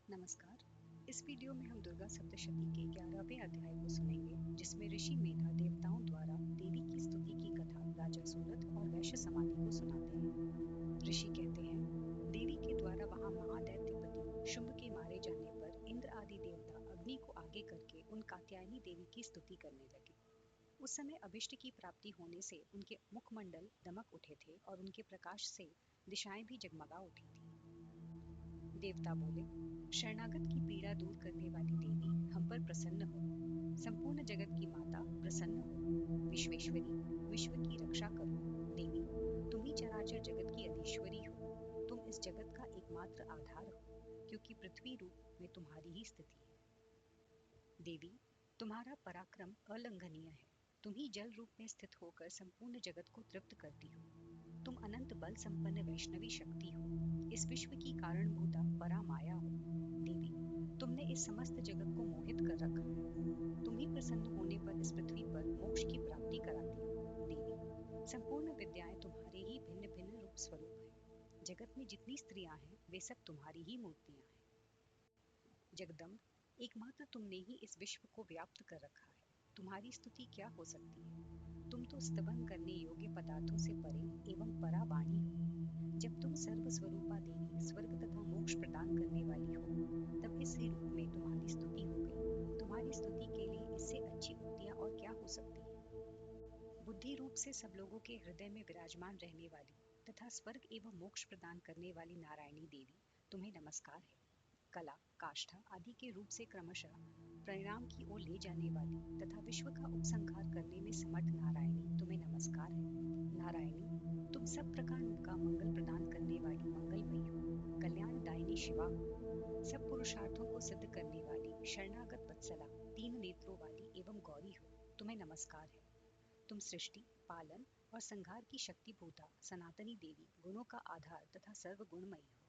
नमस्कार। इस वीडियो में हम दुर्गा सप्तशती के 11वें अध्याय को सुनेंगे, जिसमें ऋषि मेधा देवताओं द्वारा देवी की स्तुति की कथा राजा सूरत और वैश्य समाधि को सुनाते हैं। ऋषि कहते हैं, देवी के द्वारा वहां महादैत्यपति शुंभ के मारे जाने पर इंद्र आदि देवता अग्नि को आगे करके उन कात्यायनी देवी की स्तुति करने लगे। उस समय अभिष्ट की प्राप्ति होने से उनके मुखमंडल दमक उठे थे और उनके प्रकाश से दिशाएं भी जगमगा उठी थी। देवता बोले, शरणागत की पीड़ा दूर करने वाली देवी, हम पर प्रसन्न हो। संपूर्ण जगत की माता, प्रसन्न हो। विश्वेश्वरी, विश्व की रक्षा करो। देवी, तुम ही चराचर जगत की अधीश्वरी हो। तुम इस जगत का एकमात्र आधार हो, क्योंकि पृथ्वी रूप में तुम्हारी ही स्थिति है। देवी, तुम्हारा पराक्रम अलंघनीय है। तुम ही जल रूप में स्थित होकर संपूर्ण जगत को तृप्त करती हो। तुम अनंत बल संपन्न वैष्णवी शक्ति हो। इस विश्व की कारणभूता परामाया हो। देवी, तुमने इस समस्त जगत को मोहित कर रखा है। तुम ही प्रसन्न होने पर इस पृथ्वी पर मोक्ष की प्राप्ति कराती हो। देवी, संपूर्ण विद्याएं तुम्हारे ही भिन्न भिन्न रूप स्वरूप है। जगत में जितनी स्त्रियां हैं, वे सब तुम्हारी ही मूर्तियां हैं। जगदम्ब, एकमात्र तुमने ही इस विश्व को व्याप्त कर रखा है। तुम्हारी स्तुति क्या हो सकती है? तुम तो स्तवन करने योग्य पदार्थों से परे एवं परावाणी हो। जब तुम सर्व स्वरूपा देवी स्वर्ग तथा मोक्ष प्रदान करने वाली हो, तब इस ही रूप में तुम्हारी स्तुति हो गई। तुम्हारी स्तुति के लिए इससे अच्छी उक्तियां और क्या हो सकती है? बुद्धि रूप से सब लोगों के हृदय में विराजमान रहने वाली तथा स्वर्ग एवं मोक्ष प्रदान करने वाली नारायणी देवी, तुम्हें नमस्कार है। कला, काष्ठा आदि के रूप से क्रमशः परिणाम की ओर ले जाने वाली तथा विश्व का उपसंहार करने में समर्थ नारायणी, तुम्हें नमस्कार है। नारायणी, तुम सब प्रकार का मंगल प्रदान करने वाली मंगलमयी हो। कल्याणदायिनी शिवा हो। सब पुरुषार्थों को सिद्ध करने वाली शरणागत वत्सला, तीन नेत्रों वाली एवं गौरी हो। तुम्हें नमस्कार है। तुम सृष्टि, पालन और संहार की शक्तिभूता सनातनी देवी, गुणों का आधार तथा सर्व गुणमयी हो।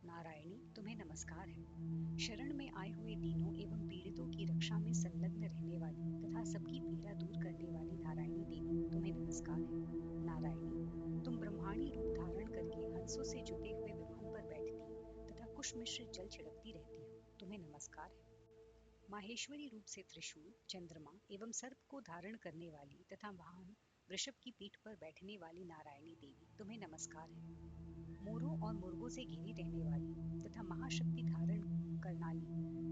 नारायणी, तुम्हें नमस्कार है। शरण में आए हुए दीनों एवं पीड़ितों की रक्षा में संलग्न रहने वाली तथा सबकी पीड़ा दूर करने वाली नारायणी देवी, तुम्हें नमस्कार है। नारायणी, तुम ब्रह्मांडी रूप धारण करके हंसों से जुते हुए विमान पर बैठती तथा कुश मिश्र जल छिड़कती रहती हो। तुम्हें नमस्कार है। माहेश्वरी रूप से त्रिशूल, चंद्रमा एवं सर्प को धारण करने वाली तथा वाहन वृषभ की पीठ पर बैठने वाली नारायणी देवी, तुम्हें नमस्कार है। मोरों और मुर्गों से घिरी रहने वाली तथा महाशक्ति धारण करनाली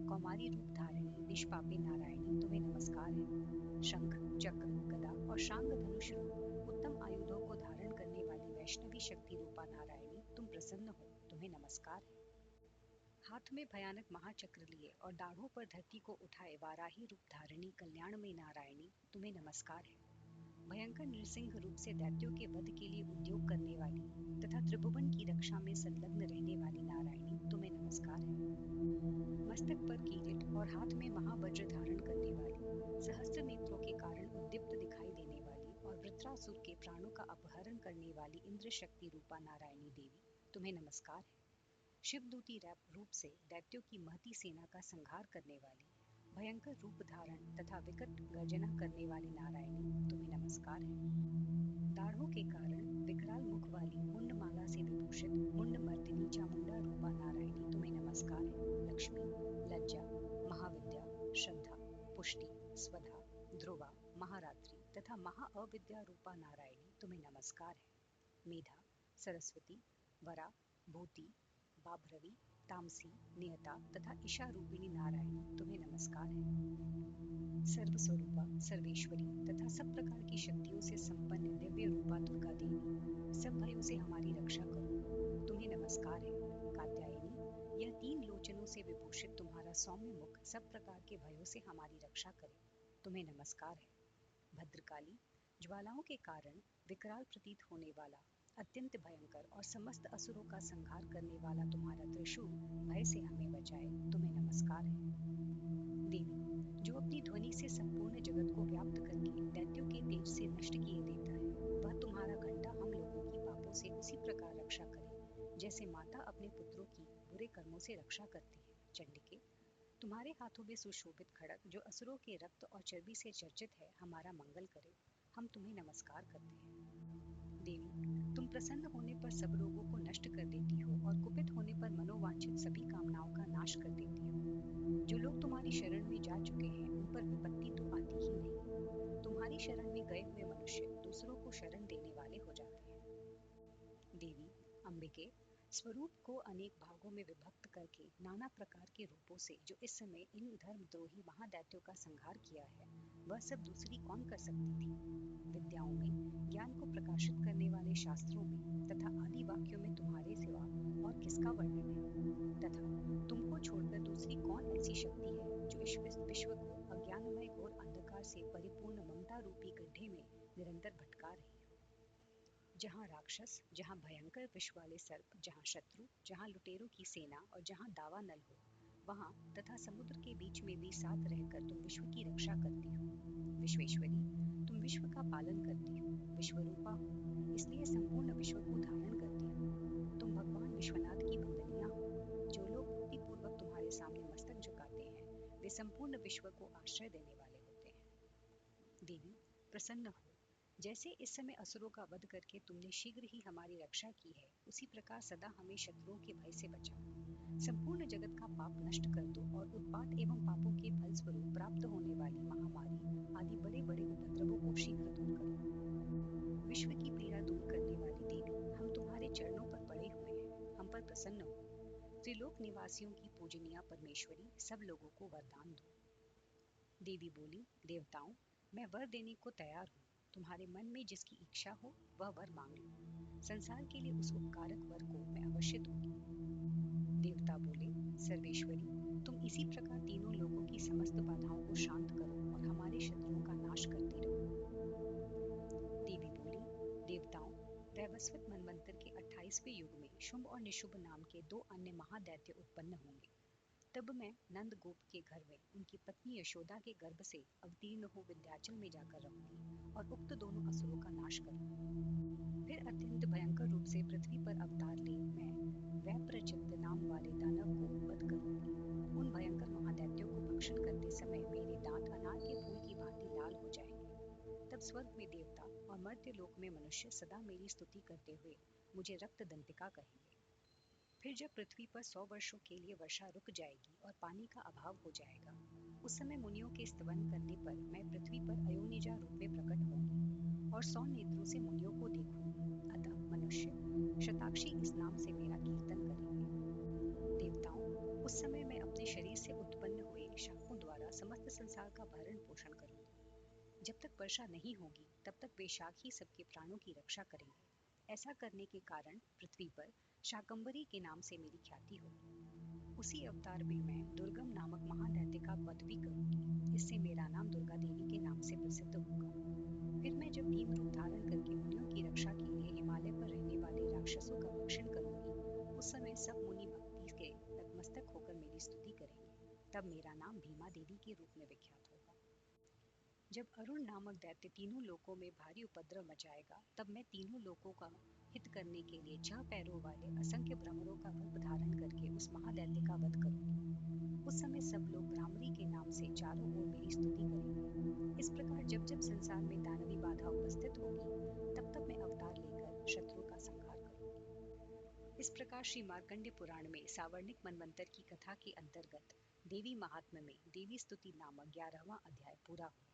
कौमारी रूप धारिणी निष्पापे नारायणी, तुम्हें नमस्कार है। शंख, चक्र, गदा और शांग धनुष रूप उत्तम आयुधों को धारण करने वाली वैष्णवी शक्ति रूपा नारायणी, तुम प्रसन्न हो। तुम्हें नमस्कार है। हाथ में भयानक महाचक्र लिए और दाढ़ों पर धरती को उठाए वाराही रूप धारिणी कल्याणमयी नारायणी, तुम्हें नमस्कार है। भयंकर नृसिंह रूप से दैत्यों के वध के लिए उद्योग करने वाली तथा त्रिभुवन की रक्षा में संलग्न रहने वाली नारायणी, तुम्हें नमस्कार है। मस्तक पर किरीट और हाथ में महावज्र धारण करने वाली, सहस्त्र नेत्रों के कारण उद्दीप्त दिखाई देने वाली और वृत्रासुर के प्राणों का अपहरण करने वाली इंद्र शक्ति रूपा नारायणी देवी, तुम्हें नमस्कार है। शिवदूती रूप से दैत्यों की महती सेना का संहार करने वाली, भयंकर रूप धारण तथा विकट गर्जना करने वाली नारायणी, तुम्हें नमस्कार है। दाढ़ों के कारण विकराल मुख वाली मुंडमाला से विभूषित मुंड मर्दिनी चामुंडा रूपा नारायणी, तुम्हें नमस्कार है। लक्ष्मी, लज्जा, महाविद्या, श्रद्धा, पुष्टि, स्वधा, ध्रुवा, महारात्रि तथा महाअविद्या रूपा नारायणी, तुम्हें नमस्कार है। मेधा, सरस्वती, वरा, भूति, बाभ्रवी, तामसी, नियता तथा ईशा रूपिणी नारायणी, तुम्हें नमस्कार है। सर्वस्वरूपा, सर्वेश्वरी तथा सब प्रकार की शक्तियों से संपन्न दिव्य रूपा दुर्गा देवी, सब भयों से हमारी रक्षा करो। तुम्हें नमस्कार है। कात्यायनी, यह तीन लोचनों से विभूषित तुम्हारा सौम्य मुख सब प्रकार के भयों से हमारी रक्षा करे। तुम्हें नमस्कार है। भद्रकाली, ज्वालाओं के कारण विकराल प्रतीत होने वाला, अत्यंत भयंकर और समस्त असुरों का संहार करने वाला तुम्हारा त्रिशूल भय से हमें बचाए। तुम्हें नमस्कार है। देवी, जो अपनी ध्वनि से संपूर्ण जगत को व्याप्त करके दैत्यों के तेज से नष्ट किए देता है, वह तुम्हारा घंटा हम लोगों की पापों से उसी प्रकार रक्षा करे जैसे माता अपने पुत्रों की बुरे कर्मों से रक्षा करती है। चंडिके, तुम्हारे हाथों में सुशोभित खड़ग जो असुरों के रक्त और चर्बी से चर्चित है, हमारा मंगल करे। हम तुम्हें नमस्कार करते हैं। देवी, तुम प्रसन्न होने पर सब रोगों को नष्ट कर देती हो और कुपित होने पर मनोवांछित सभी कामनाओं का नाश कर जा चुके हैं उन पर विपत्ति तो आती ही नहीं। तुम्हारी शरण में गए हुए मनुष्य दूसरों को शरण देने वाले हो जाते हैं। देवी अंबिके स्वरूप को अनेक भागों में विभक्त करके नाना प्रकार के रूपों से जो इस समय इन धर्मद्रोही महादैत्यों का संहार किया है, वह सब दूसरी कौन कर सकती थी? विद्याओं में, ज्ञान को प्रकाशित करने वाले शास्त्रों में तथा आदि वाक्यों में तुम्हारे सिवा और किसका वर्णन है? तथा तुमको छोड़कर दूसरी कौन ऐसी शक्ति है जो इस विश्व को अज्ञानमय घोर अंधकार से परिपूर्ण ममता रूपी गड्ढे में निरंतर भटका रही हो? जहाँ राक्षस, जहाँ भयंकर विष वाले सर्प, जहाँ शत्रु, जहाँ लुटेरों की सेना और जहाँ दावा नल हो, वहाँ तथा समुद्र के बीच में भी साथ रहकर तुम विश्व की रक्षा करती हो। विश्वेश्वरी, तुम विश्व का पालन करती हो, विश्वरूपा हो, इसलिए संपूर्ण विश्व को धारण करती हो। तुम भगवान विश्वनाथ की बंदनिया हो। जो लोग भक्ति पूर्वक तुम्हारे सामने मस्तक झुकाते हैं, वे संपूर्ण विश्व को आश्रय देने वाले होते हैं। देवी प्रसन्न हो। जैसे इस समय असुरों का वध करके तुमने शीघ्र ही हमारी रक्षा की है, उसी प्रकार सदा हमें शत्रुओं के भय से बचाओ। संपूर्ण जगत का पाप नष्ट कर दो और उत्पात एवं पापों के फल स्वरूप प्राप्त होने वाली महामारी आदि बड़े बड़े उपद्रवों को शीघ्र दूर करो। विश्व की पीड़ा दूर करने वाली देवी, हम तुम्हारे चरणों पर पड़े हुए हैं, हम पर प्रसन्न हो। त्रिलोक निवासियों की पूजनीय परमेश्वरी, सब लोगों को वरदान दो। देवी बोली, देवताओं, मैं वर देने को तैयार हूँ। तुम्हारे मन में जिसकी इच्छा हो वह वर मांग लो। संसार के लिए उस उपकारक वर को मैं अवश्य दूंगी। देवता बोले, सर्वेश्वरी, तुम इसी प्रकार तीनों लोकों की समस्त बाधाओं को शांत करो और हमारे शत्रुओं का नाश करती रहो। देवी बोली, देवताओं, वैवस्वत मनवंतर के 28वें युग में शुंभ और निशुंभ नाम के दो अन्य महादैत्य उत्पन्न होंगे। तब मैं नंद गोप के घर में उनकी पत्नी यशोदा के गर्भ से अवतीर्ण हो विंध्याचल में जाकर रहूंगी और उक्त दोनों असुरों का नाश करूंगी। फिर अत्यंत भयंकर रूप से पृथ्वी पर अवतार ले मैं वैप्रचित्त नाम वाले दानव को वध करूंगी। उन भयंकर महादैत्यों को भक्षण करते समय मेरे दांत अनार के फूल की भांति लाल हो जाएंगे। तब स्वर्ग में देवता और मर्त्य लोक में मनुष्य सदा मेरी स्तुति करते हुए मुझे रक्त दंतिका कहेंगे। फिर जब पृथ्वी पर 100 वर्षों के लिए वर्षा रुक जाएगी और पानी का अभाव हो जाएगा, उस समय मुनियों के स्तवन करने पर मैं पृथ्वी पर अयोनिजा रूप में प्रकट होंगी और 100 नेत्रों से मुनियों को देखूंगी। अतः मनुष्य शताक्षी इस नाम से मेरा कीर्तन करेंगे। देवताओं, उस समय मैं अपने शरीर से उत्पन्न हुए शापों द्वारा समस्त संसार का भरण पोषण करूंगी। जब तक वर्षा नहीं होगी, तब तक वे शाक ही सबके प्राणों की रक्षा करेंगे। ऐसा करने के कारण पृथ्वी पर शाकंभरी के नाम से मेरी ख्याति होगी। उसी अवतार में मैं दुर्गम नामक महादैत्य का वध भी करूंगी। इससे मेरा नाम दुर्गा देवी के नाम से प्रसिद्ध होगा। फिर मैं जब भीम रूप धारण करके मुनियों की रक्षा के लिए हिमालय पर रहने वाले राक्षसों का भक्षण करूंगी, उस समय सब मुनि भक्ति के नतमस्तक होकर मेरी स्तुति करेंगे। तब मेरा नाम भीमा देवी के रूप में विख्यात होगा। जब अरुण नामक दैत्य तीनों लोकों में भारी उपद्रव मचाएगा, तब मैं तीनों लोकों का हित करने के लिए 6 पैरों वाले असंख्य भ्रमरों का रूप धारण करके उस महादैत्य का वध करूंगी। उस समय सब लोग भ्रामरी के नाम से चारों ओर मेरी स्तुति करेंगे। इस प्रकार जब जब संसार में दानवी बाधा उपस्थित होगी, तब तब मैं अवतार लेकर शत्रुओं का संहार करूंगी। इस प्रकार श्री मार्कंडेय पुराण में सावर्णिक मनवंतर की कथा के अंतर्गत देवी महात्म्य में देवी स्तुति नामक 11वां अध्याय पूरा हुआ।